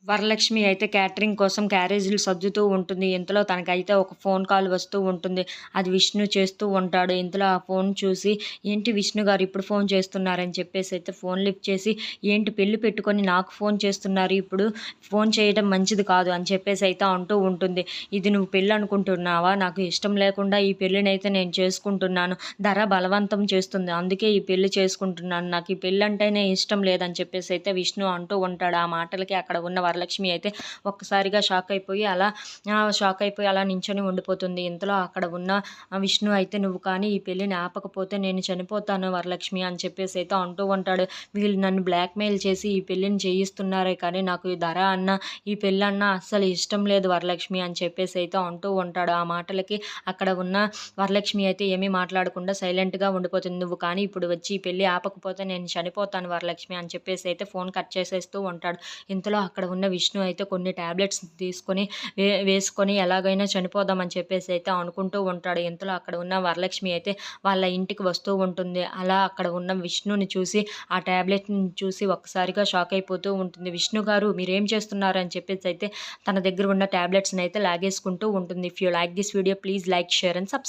వరలక్ష్మి అయితే క్యాటరింగ్ కోసం క్యారేజీలు సర్దుతూ ఉంటుంది. ఇంతలో తనకైతే ఒక ఫోన్ కాల్ వస్తూ ఉంటుంది. అది విష్ణు చేస్తూ ఉంటాడు. ఇంతలో ఆ ఫోన్ చూసి, "ఏంటి విష్ణు గారు ఇప్పుడు ఫోన్ చేస్తున్నారని" చెప్పేసి అయితే ఫోన్ లిఫ్ట్ చేసి, "ఏంటి పెళ్లి పెట్టుకొని నాకు ఫోన్ చేస్తున్నారు ఇప్పుడు? ఫోన్ చేయడం మంచిది కాదు" అని చెప్పేసి అయితే అంటూ ఉంటుంది. "ఇది నువ్వు పెళ్లి అనుకుంటున్నావా? నాకు ఇష్టం లేకుండా ఈ పెళ్ళినైతే నేను చేసుకుంటున్నాను. ధర బలవంతం చేస్తుంది. అందుకే ఈ పెళ్లి చేసుకుంటున్నాను. నాకు ఈ పెళ్ళంటేనే ఇష్టం లేదని" చెప్పేసి అయితే విష్ణు అంటూ ఉంటాడు. ఆ మాటలకి అక్కడ ఉన్న వరలక్ష్మి అయితే ఒక్కసారిగా షాక్ అయిపోయి అలా నించొని ఉండిపోతుంది. ఇంతలో అక్కడ ఉన్న విష్ణు అయితే, "నువ్వు కానీ ఈ పెళ్ళిని ఆపకపోతే నేను చనిపోతాను వరలక్ష్మి" అని చెప్పేసి అయితే అంటూ ఉంటాడు. "వీళ్ళు నన్ను బ్లాక్‌మెయిల్ చేసి ఈ పెళ్ళిని చేయిస్తున్నారే కానీ నాకు ఈ ధర అన్న, ఈ పెళ్ళన్న అస్సలు ఇష్టం లేదు వరలక్ష్మి" అని చెప్పేసి అయితే అంటూ ఉంటాడు. ఆ మాటలకి అక్కడ ఉన్న వరలక్ష్మి అయితే ఏమీ మాట్లాడకుండా సైలెంట్‌గా ఉండిపోతుంది. "నువ్వు కానీ ఇప్పుడు వచ్చి ఈ పెళ్లి ఆపకపోతే నేను చనిపోతాను వరలక్ష్మి" అని చెప్పేసి అయితే ఫోన్ కట్ చేసేస్తూ ఉంటాడు. ఇంతలో అక్కడ ఉన్న విష్ణు అయితే కొన్ని టాబ్లెట్స్ తీసుకొని వేసుకొని ఎలాగైనా చనిపోదామని చెప్పేసి అయితే అనుకుంటూ ఉంటాడు. ఇంతలో అక్కడ ఉన్న వరలక్ష్మి అయితే వాళ్ళ ఇంటికి వస్తూ ఉంటుంది. అలా అక్కడ ఉన్న విష్ణుని చూసి, ఆ టాబ్లెట్‌ని చూసి ఒక్కసారిగా షాక్ అయిపోతూ ఉంటుంది. "విష్ణు గారు మీరేం చేస్తున్నారు?" అని చెప్పేసి అయితే తన దగ్గర ఉన్న టాబ్లెట్స్‌ని అయితే లాగేసుకుంటూ ఉంటుంది. If you like this video please like, share and subscribe.